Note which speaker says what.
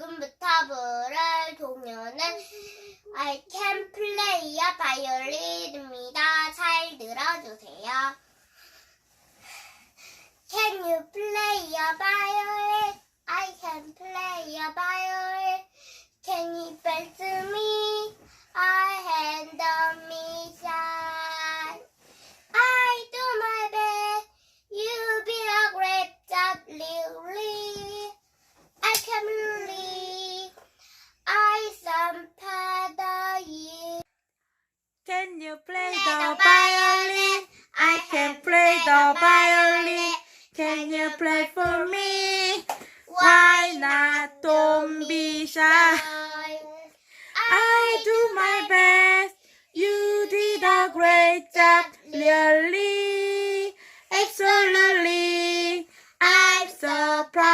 Speaker 1: 지금부터 부를 동요는 I can play a violin입니다. 잘 들어주세요. Can you play a violin? I can play a violin. Can you dance me? I hand on me shine. I do my best. You be a great job, Lily. I can believe I some you.
Speaker 2: Can you play the violin? I can play the violin. Can you play for me? Why not? Don't be shy. I do my best. You did a great job, really. Absolutely. I'm so proud.